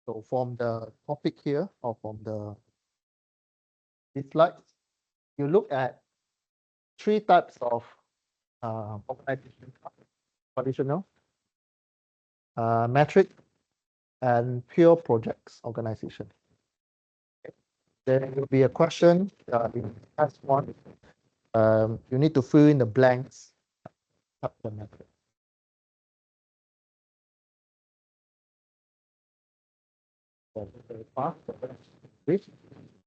So from the topic here, or from this slide, you look at three types of organization: traditional, metric, and pure projects organization. There will be a question in class one. You need to fill in the blanks. The metric.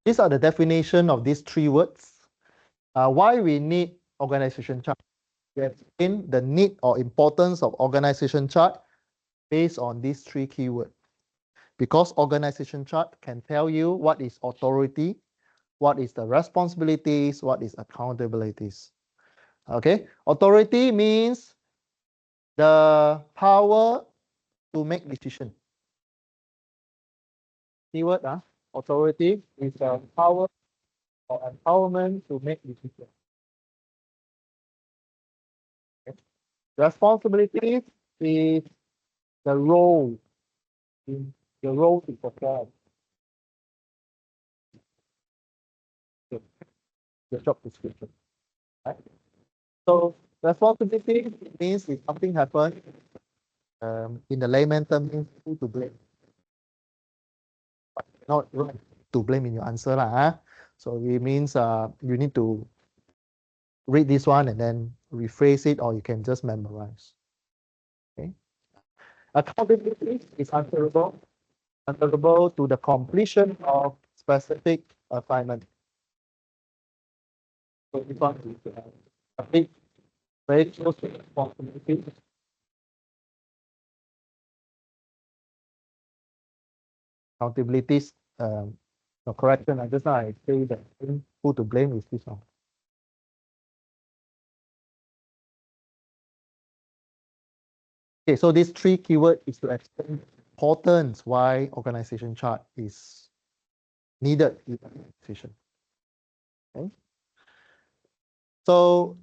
These are the definition of these three words. Why we need organization chart? We have seen the need or importance of organization chart based on these three keywords. Because organization chart can tell you what is authority, what is the responsibilities, what is accountabilities. Okay, authority means the power to make decision. Keyword, authority is the power or empowerment to make decision. Okay. Responsibilities is the role, in the role to perform. The job description. Right? So responsibility means if something happens, in the layman term, means who to blame. But not to blame in your answer lah. So it means you need to read this one and then rephrase it, or you can just memorize. Okay. Accountability is answerable to the completion of specific assignment. So this one is a big, very close to responsibility. Accountabilities, no correction. I just now I say that who to blame is this one. Okay, so this three keyword is to explain importance why organization chart is needed in organization. Okay. So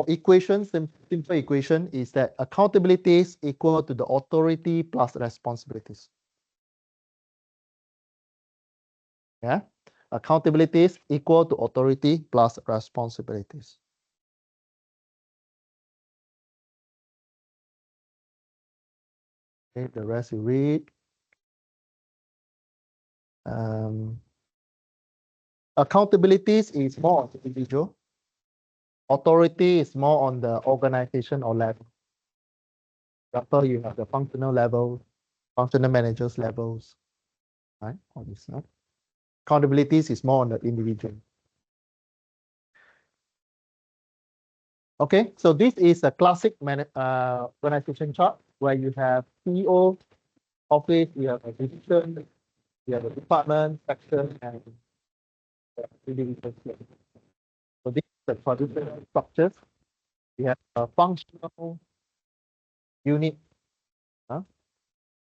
equation, simple equation is that accountability is equal to the authority plus responsibilities. Yeah, accountability is equal to authority plus responsibilities. Okay, the rest you read. Accountabilities is more on the individual. Authority is more on the organization or level. Example, you have the functional level, functional managers levels, right? All this stuff. Accountabilities is more on the individual. Okay, so this is a classic organization chart where you have CEO, office, you have a division, you have a department, section, and individual. So this is the traditional structures. We have a functional unit,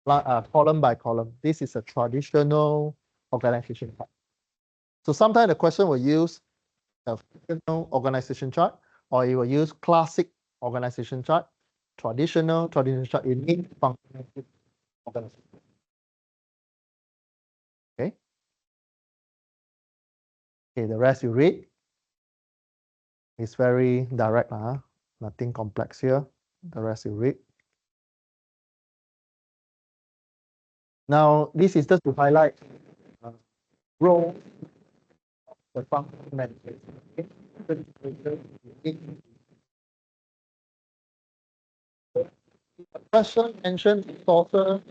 column by column. This is a traditional organization chart. So sometimes the question will use a functional organization chart, or it will use classic organization chart, traditional chart. You need functional organization. Okay. Okay, the rest you read. It's very direct, nothing complex here. The rest you read. Now, this is just to highlight role of the functional manager. Okay. The question mentioned resources,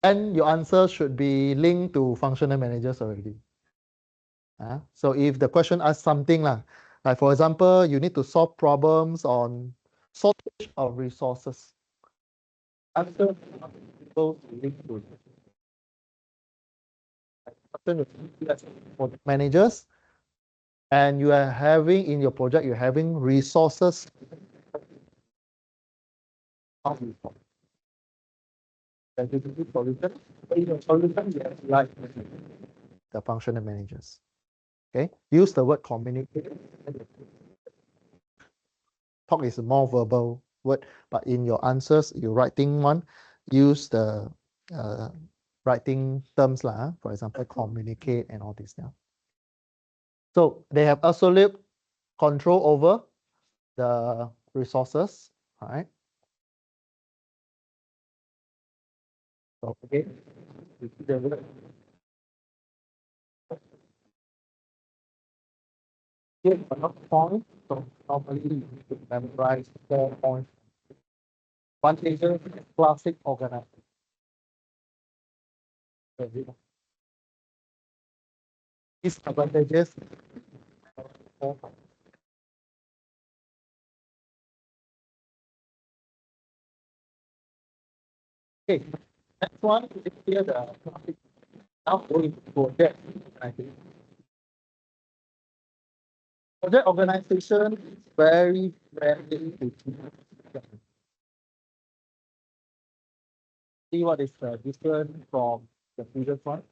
and your answer should be linked to functional managers already. So if the question asks something like for example, you need to solve problems on shortage of resources. Answer goes linked to for managers, and you are having in your project, you're having resources. The functional managers. Okay, use the word communicate. Talk is a more verbal word, but in your answers, you're writing one, use the writing terms lah, for example, communicate and all this now. So they have absolute control over the resources, right? So again, you see the word. Here are points, so normally you need to memorize 4 points. Advantages, classic organization. Disadvantages. Okay, next one is here the classic. Now going to project organization. Project organization is very friendly to team. See what is different from the previous one.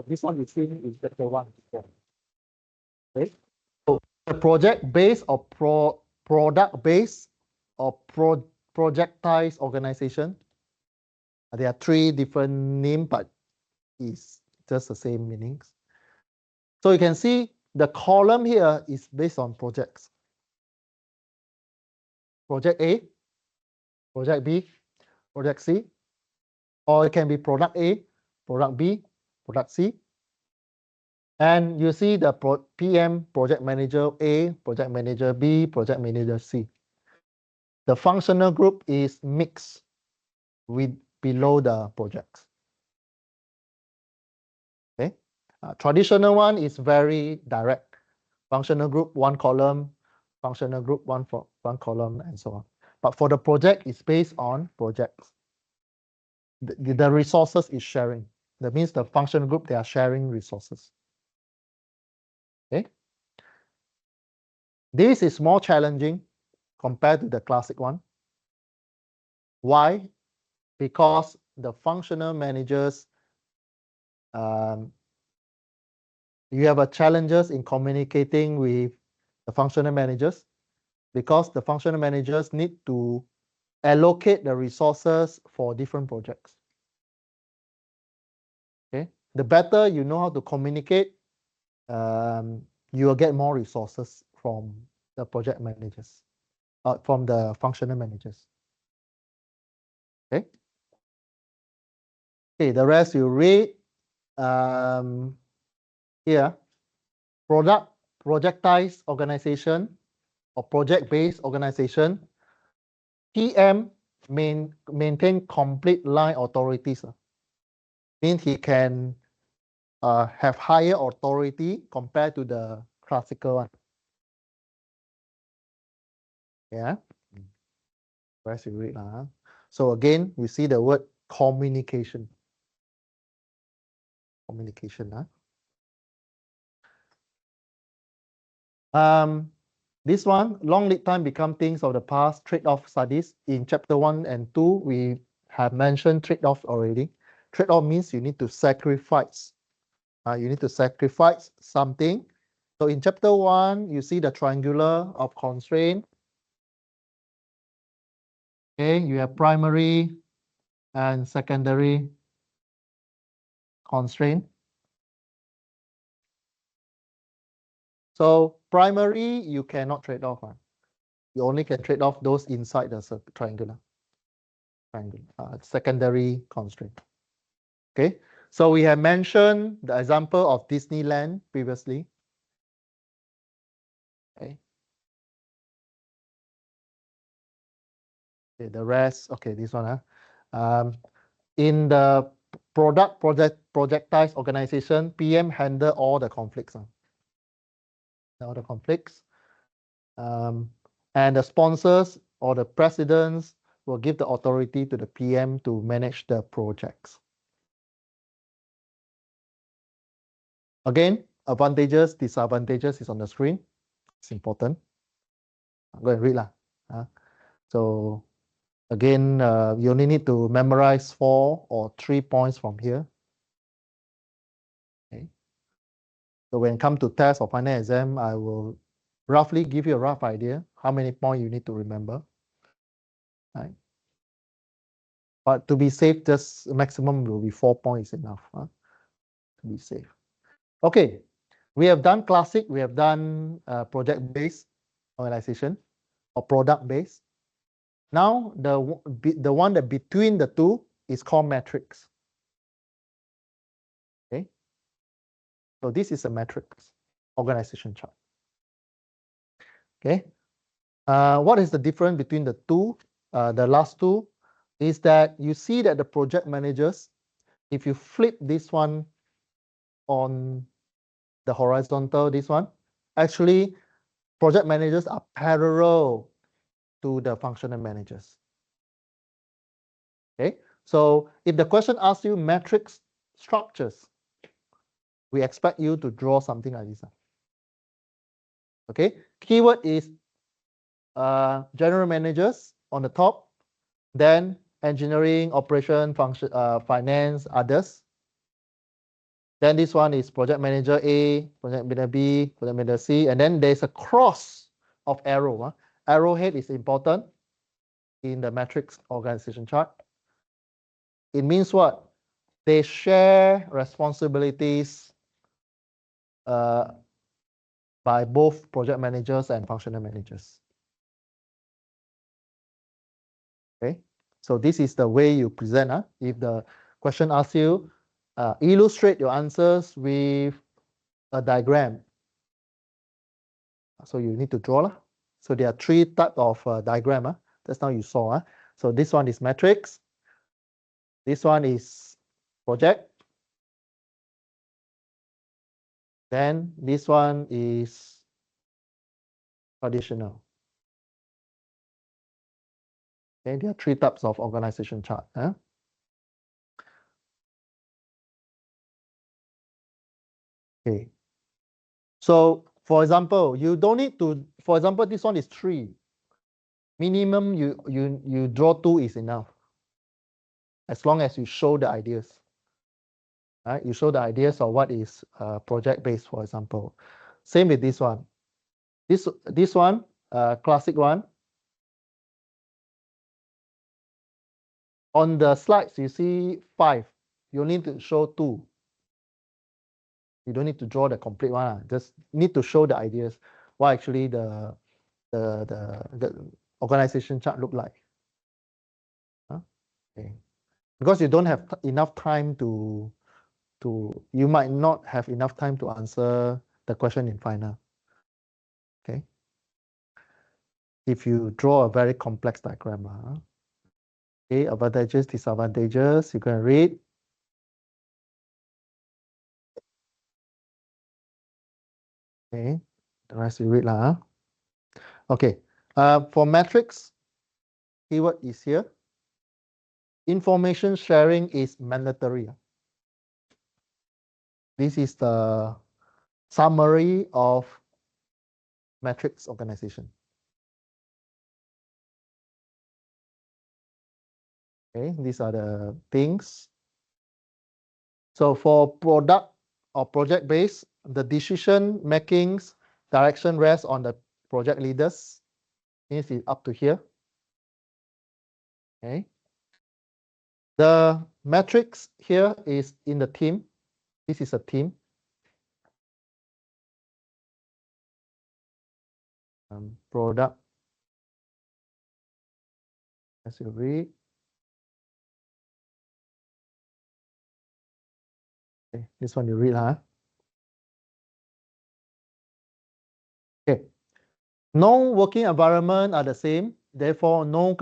This one you see is the one before. Okay. So the project based or product based or projectized organization. There are three different names, but it's just the same meanings. So you can see the column here is based on projects. Project A, project B, project C, or it can be product A, product B, product C. And you see the PM, project manager A, project manager B, project manager C. The functional group is mixed with below the projects. Okay. Traditional one is very direct. Functional group, one column, functional group, one column, and so on. But for the project, it's based on projects. The resources is sharing. That means the functional group, they are sharing resources. Okay. This is more challenging compared to the classic one. Why? Because the functional managers, you have a challenges in communicating with the functional managers because the functional managers need to allocate the resources for different projects. Okay, the better you know how to communicate, you will get more resources from the project managers, from the functional managers. Okay. Okay, the rest you read. Here, projectized organization or project-based organization. PM maintain complete line authorities. Means he can have higher authority compared to the classical one. Yeah. Where's you read? So again, we see the word communication. Communication. This one, long lead time become things of the past, trade-off studies. In chapter 1 and 2, we have mentioned trade-off already. Trade-off means you need to sacrifice. You need to sacrifice something. So in chapter 1, you see the triangular of constraint. Okay, you have primary and secondary constraint. So primary, you cannot trade off. You only can trade off those inside the triangular. Secondary constraint. Okay, so we have mentioned the example of Disneyland previously. Okay. Okay, the rest, okay, this one. In the projectized organization, PM handle all the conflicts. All the conflicts. And the sponsors or the presidents will give the authority to the PM to manage the projects. Again, advantages, disadvantages is on the screen. It's important. Go and read. So again, you only need to memorize 4 or 3 points from here. Okay. So when it comes to test or final exam, I will roughly give you a rough idea how many points you need to remember. Right. But to be safe, just maximum will be 4 points enough, to be safe. Okay, we have done classic, we have done project-based organization or product-based. Now, the one that between the two is called matrix. Okay, so this is a matrix organization chart. Okay, what is the difference between the two? The last two is that you see that the project managers, if you flip this one on the horizontal, this one, actually project managers are parallel to the functional managers. Okay, so if the question asks you matrix structures, we expect you to draw something like this. Okay, keyword is general managers on the top, then engineering, operation, function, finance, others. Then this one is project manager A, project manager B, project manager C, and then there's a cross of arrow. Arrowhead is important in the matrix organization chart. It means what? They share responsibilities by both project managers and functional managers. Okay, so this is the way you present. If the question asks you, illustrate your answers with a diagram. So you need to draw. So there are three types of diagram. That's now you saw. So this one is matrix. This one is project. Then this one is traditional. Okay, there are three types of organization chart. Okay. So for example, you don't need to, for example, this one is 3. Minimum you draw 2 is enough. As long as you show the ideas. Right? You show the ideas of what is project based, for example. Same with this one. This one, classic one. On the slides, you see 5. You need to show 2. You don't need to draw the complete one. Just need to show the ideas. What actually the organization chart look like. Okay. Because you don't have enough time to you might not have enough time to answer the question in final. Okay. If you draw a very complex diagram. Okay, advantages, disadvantages, you can read. Okay, the rest you read lah. Okay, for matrix, keyword is here. Information sharing is mandatory. This is the summary of matrix organization. Okay, these are the things. So for product or project based, the decision makings direction rests on the project leaders. This is up to here. Okay. The matrix here is in the team. This is a team. Product. As you read. Okay, this one you read, huh? Okay. No working environment are the same. Therefore, no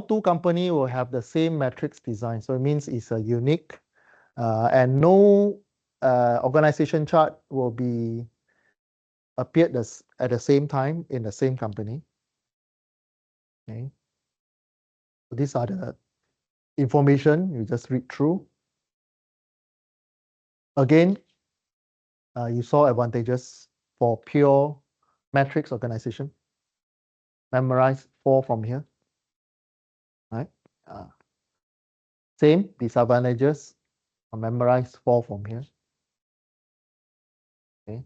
two company will have the same matrix design. So it means it's a unique, and no organization chart will be appeared at the same time in the same company. Okay. So these are the information you just read through. Again, you saw advantages for pure matrix organization. Memorize 4 from here. Right? Same disadvantages. Memorize 4 from here. Okay.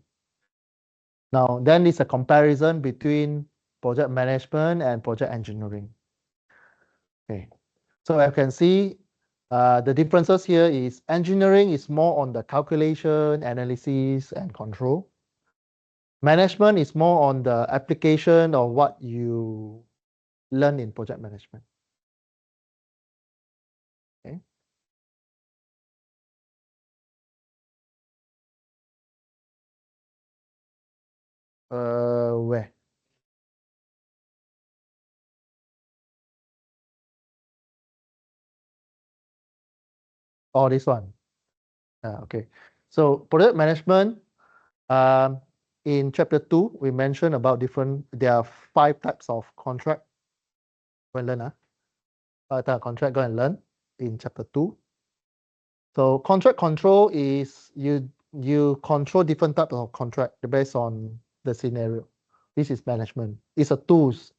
Now, then it's a comparison between project management and project engineering. Okay. So I can see the differences here is engineering is more on the calculation, analysis, and control. Management is more on the application of what you learn in project management. Okay. Where? Oh, this one. Okay. So project management, um, in chapter 2, we mentioned about there are 5 types of contract. Go and learn, 5 types of contract, go and learn in chapter 2. So contract control is you control different types of contract based on the scenario. This is management. It's a tools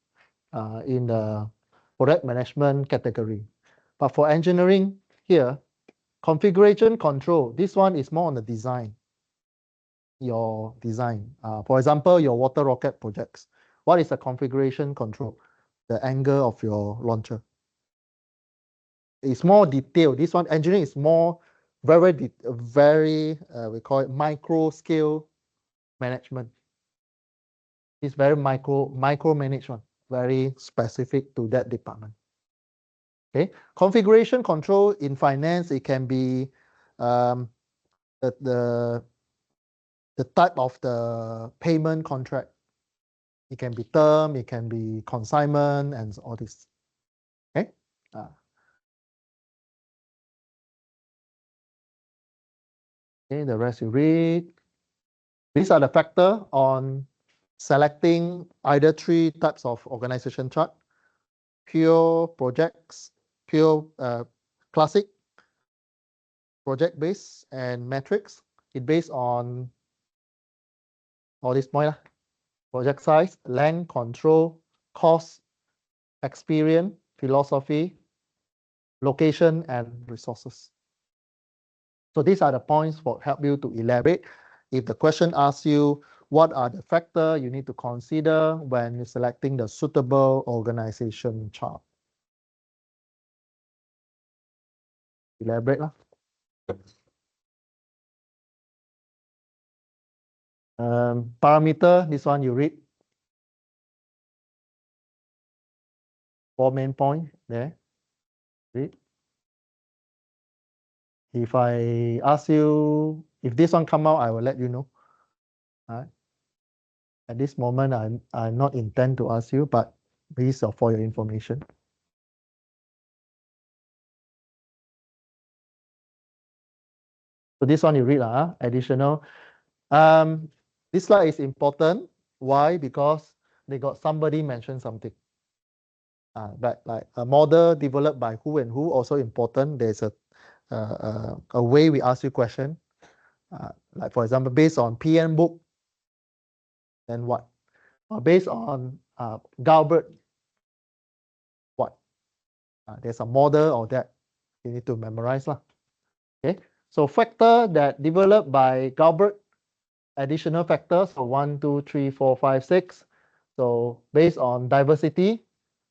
in the product management category. But for engineering here, configuration control, this one is more on the design, your design. For example, your water rocket projects. What is the configuration control? The angle of your launcher. It's more detailed. This one, engineering is more very, we call it micro scale management. It's very micro management, very specific to that department. Okay, configuration control in finance, it can be um, the type of the payment contract. It can be term, it can be consignment, and all this. Okay. Okay, the rest you read. These are the factor on selecting either 3 types of organization chart: pure projects, pure classic, project based, and metrics. It based on all this point, project size, length, control, cost, experience, philosophy, location, and resources. So these are the points for help you to elaborate. If the question asks you what are the factors you need to consider when you're selecting the suitable organization chart. Elaborate lah. Parameter, this one you read. 4 main point there. Read. If I ask you, if this one come out, I will let you know. All right. At this moment, I'm not intend to ask you, but these are for your information. So this one you read, additional. This slide is important. Why? Because they got somebody mention something. But like a model developed by who and who also important. There's a way we ask you question. Like for example, based on PM book, then what? Or based on Galbert, what? There's a model of that you need to memorize lah. Okay, so factor that developed by Galbert, additional factors, so 1, 2, 3, 4, 5, 6. So based on diversity,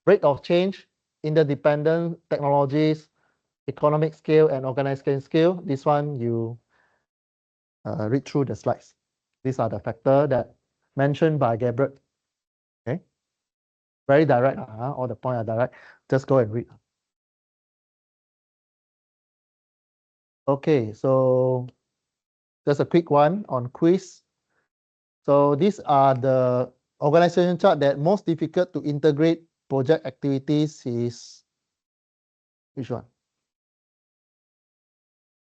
rate of change, interdependent technologies, economic scale, and organizational scale. This one you read through the slides. These are the factors that mentioned by Gabriel. Okay, very direct. All the points are direct. Just go and read. Okay, so just a quick one on quiz. So these are the organization chart that most difficult to integrate project activities is which one?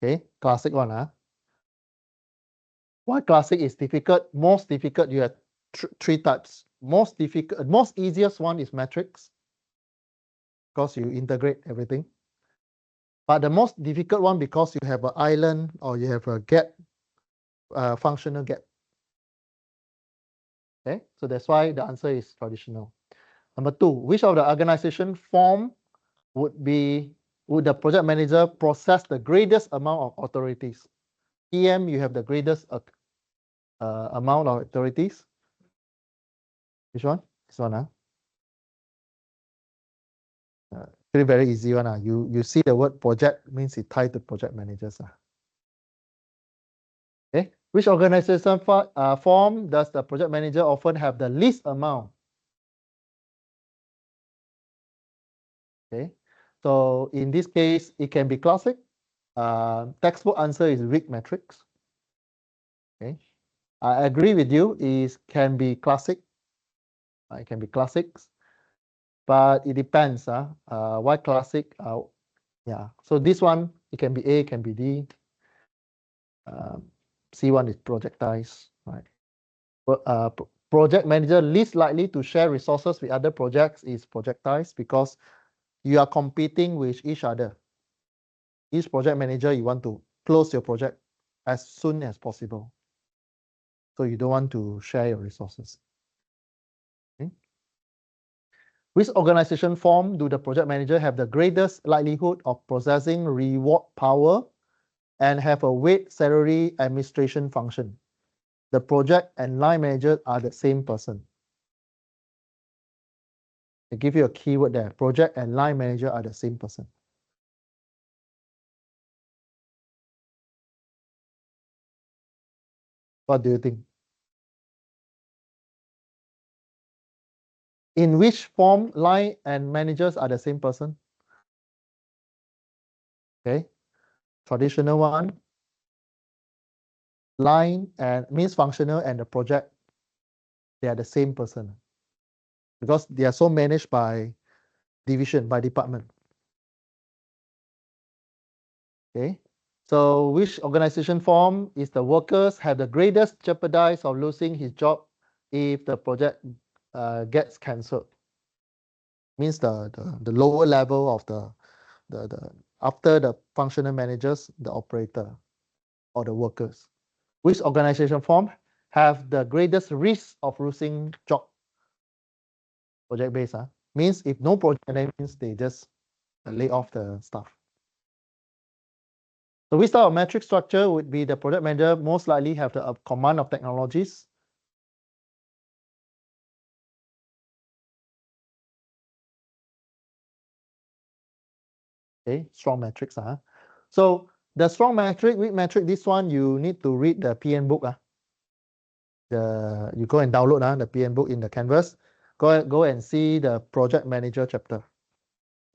Okay, classic one. Why classic is difficult? Most difficult, you have 3 types. Most difficult, most easiest one is matrix, because you integrate everything. But the most difficult one, because you have an island or you have a gap, functional gap. Okay, so that's why the answer is traditional. Number 2, which of the organization form would the project manager process the greatest amount of authorities? PM, you have the greatest amount of authorities. Which one? This one, Actually very easy one. You see the word project means it tied to project managers. Okay. Which organization form does the project manager often have the least amount? Okay. So in this case, it can be classic. Textbook answer is weak matrix. Okay. I agree with you. It can be classic. It can be classics, but it depends. Why classic? Yeah. So this one, it can be A, it can be D. C1 is projectized, right? Project manager least likely to share resources with other projects is projectized because you are competing with each other. Each project manager, you want to close your project as soon as possible. So you don't want to share your resources. Okay. Which organization form do the project manager have the greatest likelihood of possessing reward power and have a weight salary administration function? The project and line manager are the same person. They give you a keyword there. Project and line manager are the same person. What do you think? In which form line and managers are the same person? Okay. Traditional one. Line and means functional and the project, they are the same person because they are so managed by division, by department. Okay. So which organization form is the workers have the greatest jeopardize of losing his job if the project gets cancelled? Means the lower level of the after the functional managers, the operator or the workers. Which organization form have the greatest risk of losing job? Project based, means if no project, then means they just lay off the staff. So which type of metric structure would be the project manager most likely have the command of technologies? Okay, strong metrics. So the strong metric, weak metric, this one you need to read the PN book. You go and download the PN book in the Canvas. Go and see the project manager chapter,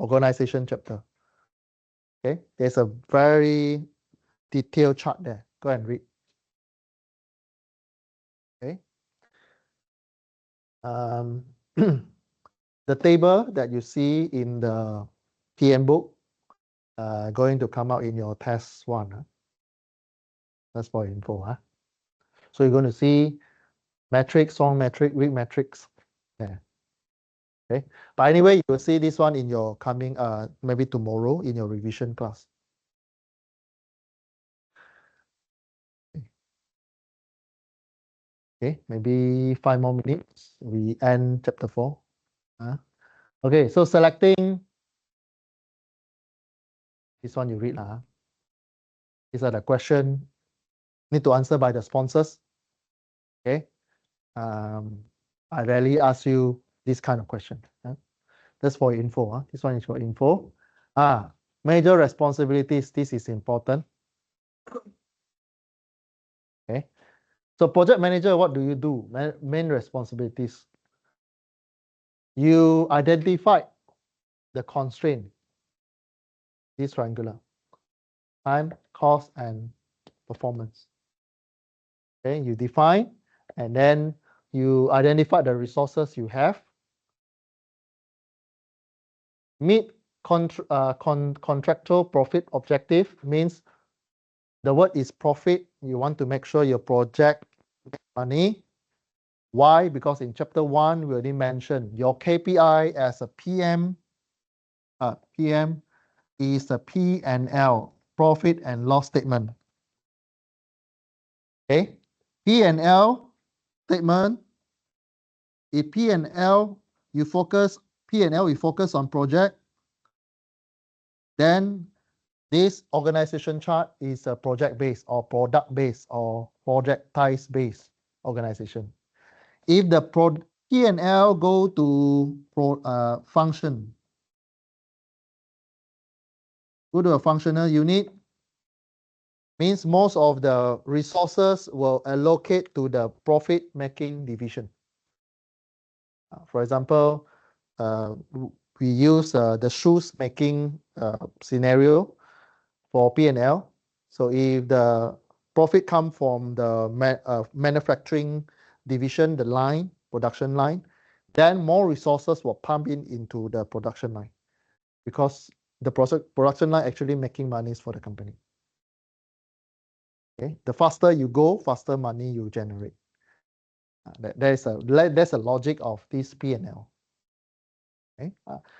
organization chapter. Okay, there's a very detailed chart there. Go and read. Okay. The table that you see in the PN book going to come out in your test one. That's for info. So you're going to see metrics, strong metric, weak metrics. Yeah. Okay. But anyway, you will see this one in your coming maybe tomorrow in your revision class. Okay, maybe 5 more minutes. We end chapter 4. Okay, so selecting this one you read. These are the question need to answer by the sponsors. Okay. I rarely ask you this kind of question. That's for info. This one is for info. Major responsibilities. This is important. Okay. So project manager, what do you do? Main responsibilities. You identify the constraint. This triangular. Time, cost, and performance. Okay, you define, and then you identify the resources you have. Meet contractual profit objective means the word is profit. You want to make sure your project makes money. Why? Because in chapter 1, we already mentioned your KPI as a PM. PM is the P&L, profit and loss statement. Okay, P&L statement. If P&L, you focus on project, then this organization chart is a project-based or product-based or projectized-based organization. If the P&L go to function, Go to a functional unit means most of the resources will allocate to the profit-making division. For example, we use the shoes making scenario for P&L. So if the profit come from the manufacturing division, the line, production line, then more resources will pump into the production line because the production line actually making monies for the company. Okay, the faster you go, faster money you generate. There's a logic of this P&L. Okay,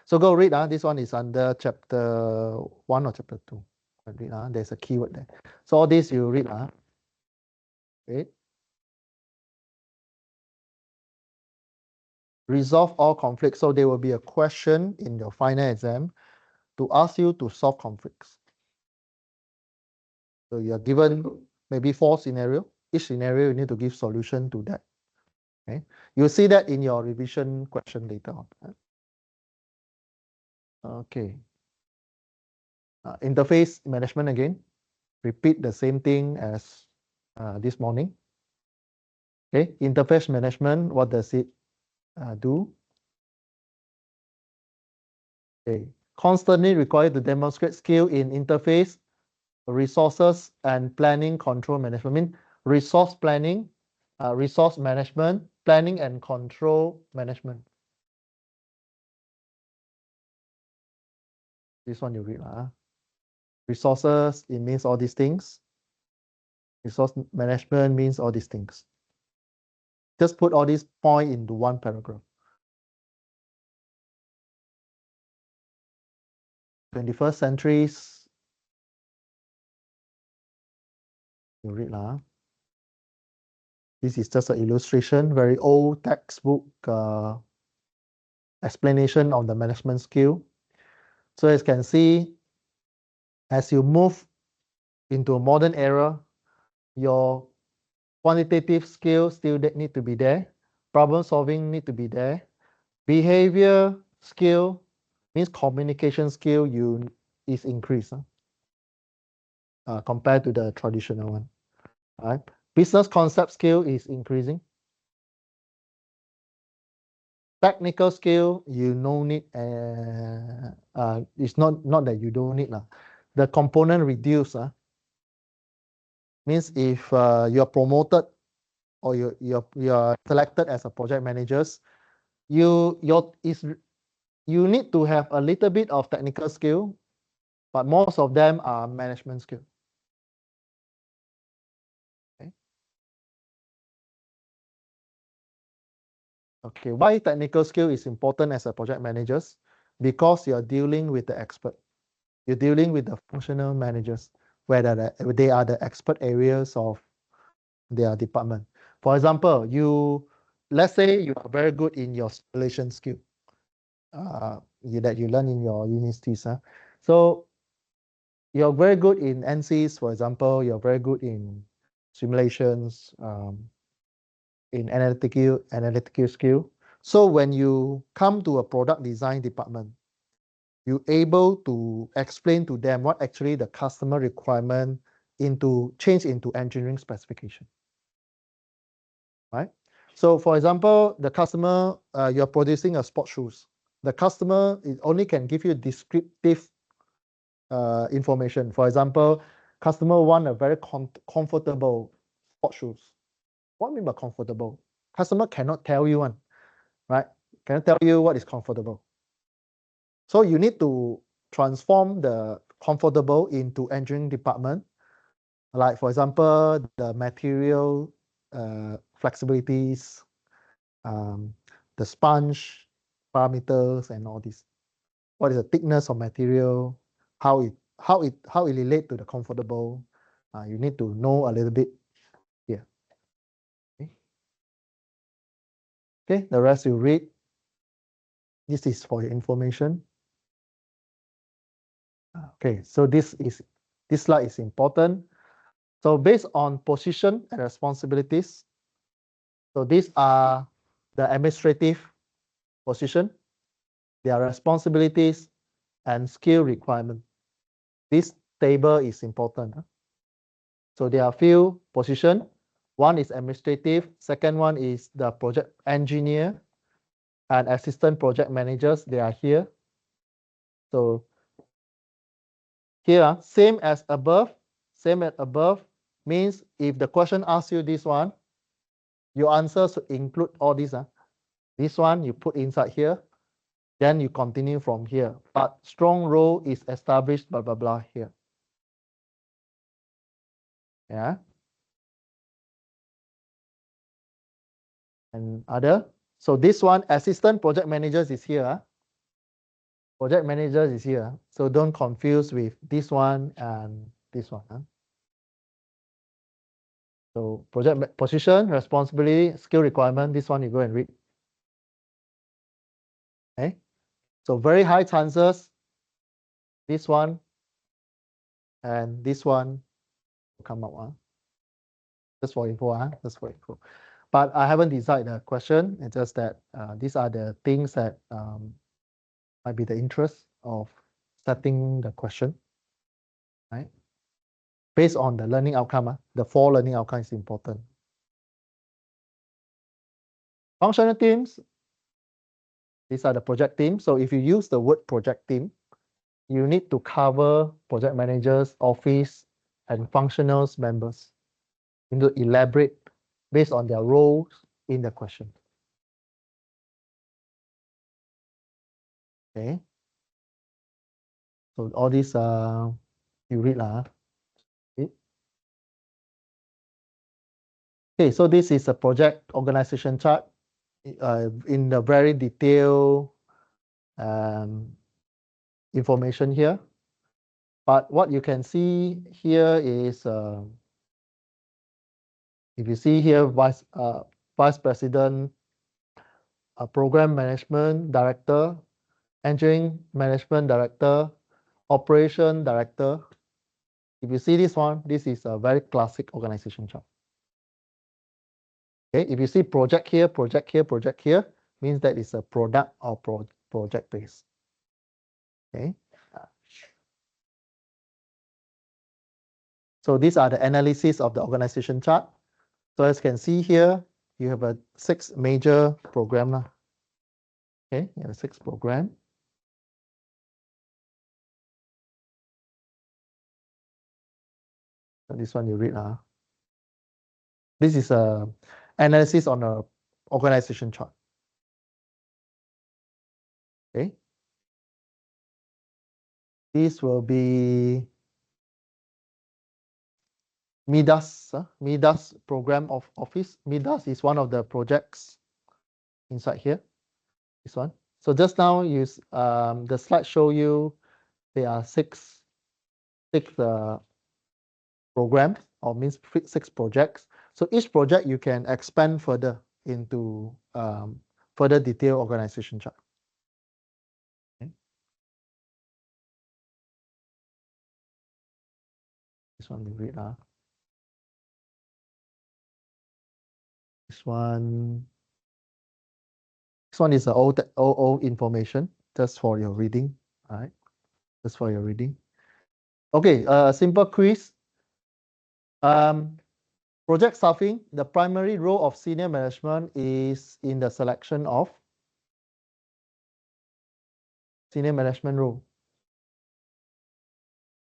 so go read. This one is under chapter 1 or chapter 2. Read, there's a keyword there. So all this you read. Okay. Resolve all conflicts. So there will be a question in your final exam to ask you to solve conflicts. So you are given maybe 4 scenarios. Each scenario you need to give solution to that. Okay, you'll see that in your revision question later on. Okay. Interface management again. Repeat the same thing as this morning. Okay, interface management, what does it do? Okay, constantly required to demonstrate skill in interface, resources, and planning control management. I mean, resource planning, resource management, planning and control management. This one you read. Resources, it means all these things. Resource management means all these things. Just put all these points into one paragraph. 21st centuries. You read. This is just an illustration, very old textbook explanation of the management skill. So as you can see, as you move into a modern era, your quantitative skills still need to be there. Problem solving need to be there. Behavior skill means communication skill is increased compared to the traditional one. Right? Business concept skill is increasing. Technical skill, you no need. It's not that you don't need. The component reduce. Means if you're promoted or you're selected as a project managers, you need to have a little bit of technical skill, but most of them are management skill. Okay. Okay, why technical skill is important as a project managers? Because you're dealing with the expert. You're dealing with the functional managers, whether they are the expert areas of their department. For example, let's say you are very good in your simulation skill that you learn in your universities. So you're very good in NCs, for example, you're very good in simulations, in analytical skill. So when you come to a product design department, you're able to explain to them what actually the customer requirement change into engineering specification. Right? So for example, the customer, you're producing a sport shoes. The customer only can give you descriptive information. For example, customer want a very comfortable sport shoes. What do you mean by comfortable? Customer cannot tell you one, right? Cannot tell you what is comfortable. So you need to transform the comfortable into engineering department. Like for example, the material flexibilities, the sponge parameters, and all this. What is the thickness of material? How it relate to the comfortable? You need to know a little bit here. Okay, the rest you read. This is for your information. Okay, so this slide is important. So based on position and responsibilities, so these are the administrative position, their responsibilities and skill requirement. This table is important. So there are few positions. One is administrative. Second one is the project engineer and assistant project managers. They are here. So here, same as above. Same as above means if the question asks you this one, your answer should include all these. This one you put inside here. Then you continue from here. But strong role is established, blah, blah, blah here. Yeah. And other. So this one, assistant project managers is here. Project managers is here. So don't confuse with this one and this one. So project position, responsibility, skill requirement, this one you go and read. Okay. So very high chances, this one and this one will come out. Just for info. Just for info. But I haven't decided the question. It's just that these are the things that might be the interest of setting the question, right? Based on the learning outcome, the 4 learning outcome is important. Functional teams, these are the project teams. So if you use the word project team, you need to cover project managers, office, and functionals members. You need to elaborate based on their roles in the question. Okay. So all these you read lah. Okay, so this is a project organization chart in the very detailed information here. But what you can see here is, if you see here, Vice President, Program Management Director, Engineering Management Director, Operation Director. If you see this one, this is a very classic organization chart. Okay, if you see project here, project here, project here, means that it's a product or project base. Okay. So these are the analysis of the organization chart. So as you can see here, you have a 6 major program. Okay, you have a 6 program. So this one you read. This is a analysis on a organization chart. Okay. This will be Midas program of office. Midas is one of the projects inside here. This one. So just now the slide show you there are 6 programs, or means 6 projects. So each project you can expand further into further detailed organization chart. Okay. This one we read. This one is old information, just for your reading. All right, just for your reading. Okay, simple quiz. Project staffing, the primary role of senior management is in the selection of senior management role.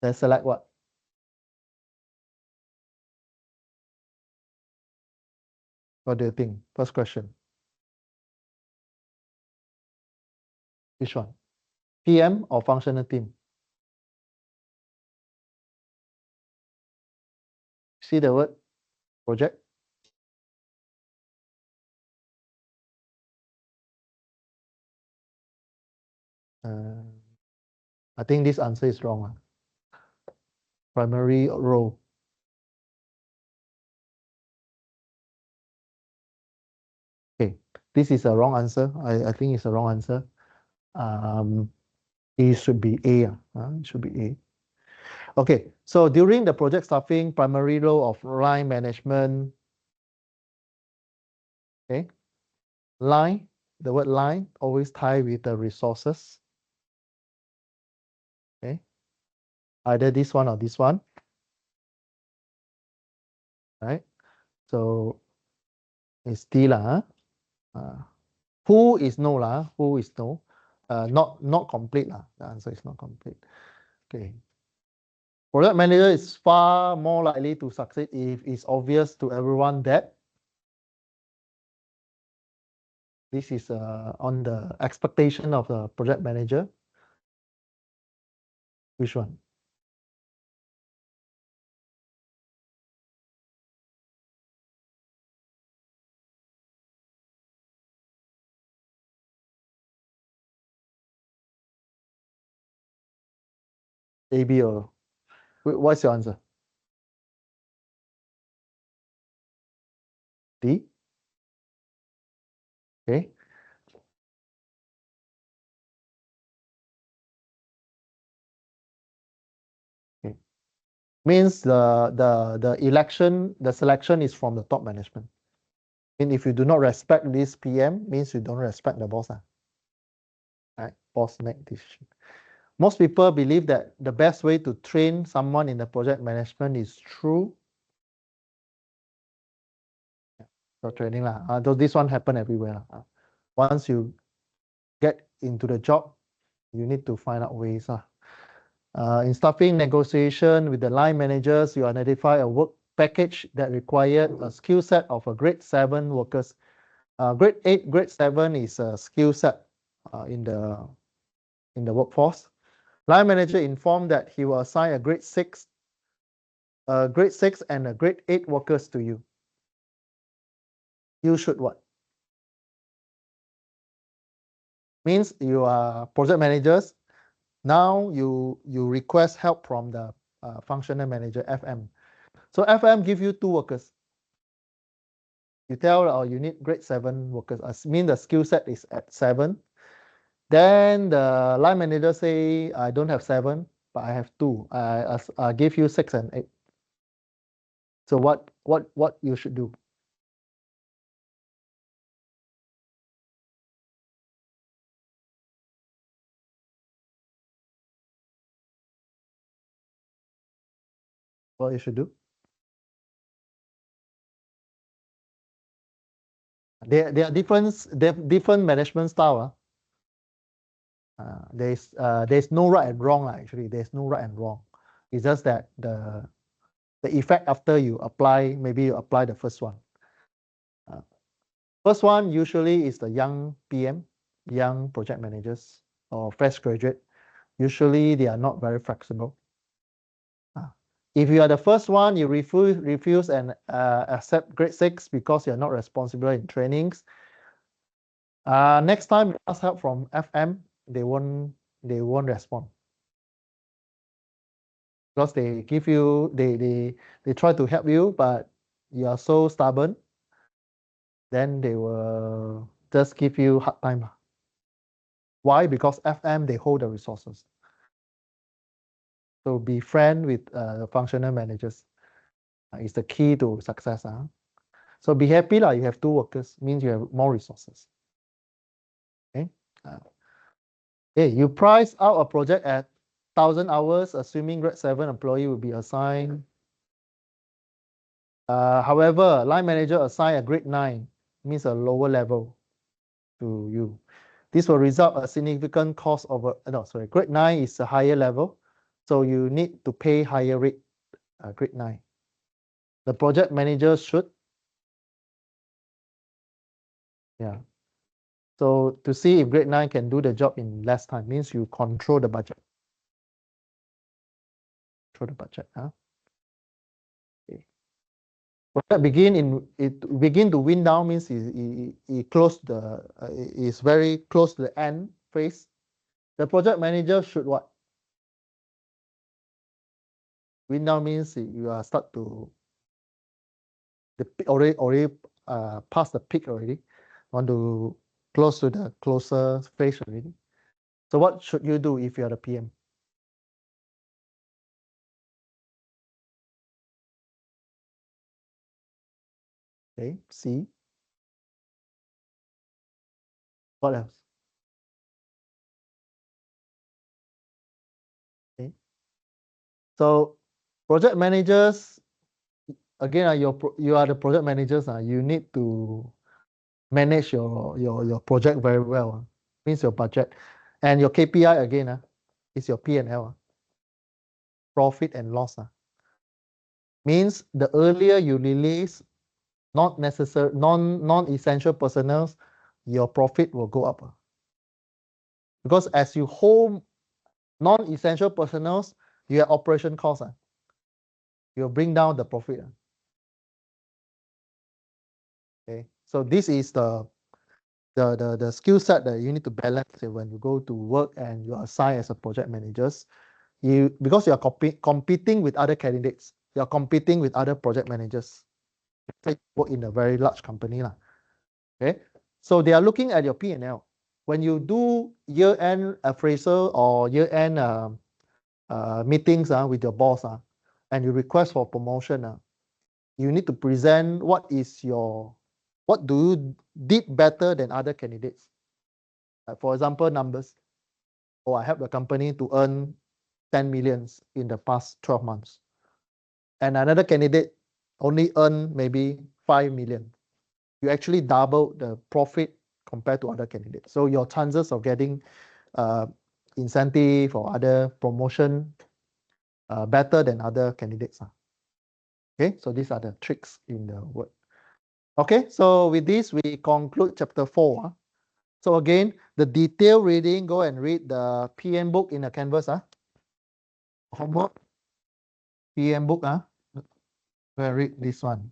Then select what? What do you think? First question. Which one? PM or functional team? See the word project? I think this answer is wrong. Primary role. Okay, this is a wrong answer. I think it's a wrong answer. It should be A. It should be A. Okay, so during the project staffing, primary role of line management. Okay, line, the word line always tie with the resources. Okay, either this one or this one, right? So it's D lah. Who is no lah? Who is no? Not complete lah. The answer is not complete. Okay. Product manager is far more likely to succeed if it's obvious to everyone that this is on the expectation of the project manager. Which one? A, B, or what's your answer? D? Okay. Okay. Means the selection is from the top management. And if you do not respect this PM, means you don't respect the boss. Right? Boss make decision. Most people believe that the best way to train someone in the project management is through training lah. Though this one happen everywhere. Once you get into the job, you need to find out ways. In staffing negotiation with the line managers, you identify a work package that required a skill set of a grade 7 workers. Grade 8, grade 7 is a skill set in the workforce. Line manager informed that he will assign a grade 6 and a grade 8 workers to you. You should what? Means you are project managers. Now you request help from the functional manager, FM. So FM give you 2 workers. You tell you need grade 7 workers. I mean the skill set is at 7. Then the line manager say, I don't have 7, but I have 2. I give you 6 and 8. So what you should do? What you should do? There are different management style. There's no right and wrong actually. There's no right and wrong. It's just that the effect after you apply, maybe you apply the first one. First one usually is the young PM, young project managers or fresh graduate. Usually they are not very flexible. If you are the first one, you refuse and accept grade 6 because you're not responsible in trainings. Next time you ask help from FM, they won't respond. Because they give you, they try to help you, but you are so stubborn, then they will just give you hard time. Why? Because FM, they hold the resources. So be friend with the functional managers. Is the key to success. So be happy lah. You have 2 workers, means you have more resources. Okay. Okay, you price out a project at 1,000 hours, assuming grade 7 employee will be assigned. However, line manager assign a grade 9, means a lower level to you. This will result a significant cost over, no, sorry, grade 9 is a higher level. So you need to pay higher rate, grade 9. The project manager should, yeah. So to see if grade 9 can do the job in less time, means you control the budget. Control the budget. Okay. Project begin to wind down means it close the is very close to the end phase. The project manager should what? Wind down means you are start to the already past the peak already. Want to close to the closer phase already. So what should you do if you are the PM? Okay, C. What else? Okay. So project managers, again, you are the project managers. You need to manage your project very well. Means your budget. And your KPI again is your P&L. Profit and loss. Means the earlier you release not necessary non-essential personnel, your profit will go up. Because as you hold non-essential personnel, you have operation costs. You'll bring down the profit. Okay, so this is the skill set that you need to balance when you go to work and you are assigned as a project managers. Because you are competing with other candidates, you are competing with other project managers. Work in a very large company. Okay, so they are looking at your P&L. When you do year-end appraisal or year-end meetings with your boss and you request for promotion, you need to present what do you did better than other candidates. For example, numbers. Oh, I helped the company to earn 10 millions in the past 12 months. And another candidate only earned maybe 5 million. You actually double the profit compared to other candidates. So your chances of getting incentive or other promotion better than other candidates. Okay, so these are the tricks in the word. Okay, so with this, we conclude chapter 4. So again, the detailed reading, go and read the PM book in the Canvas. Homework, PM book. Go and read this one.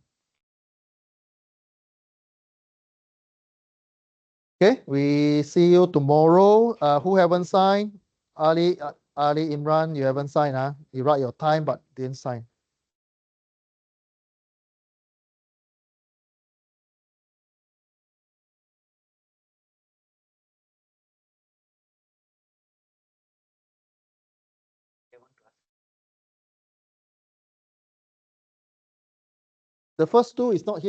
Okay, we see you tomorrow. Who haven't signed? Ali, Imran, you haven't signed. You write your time but didn't sign. The first two is not here.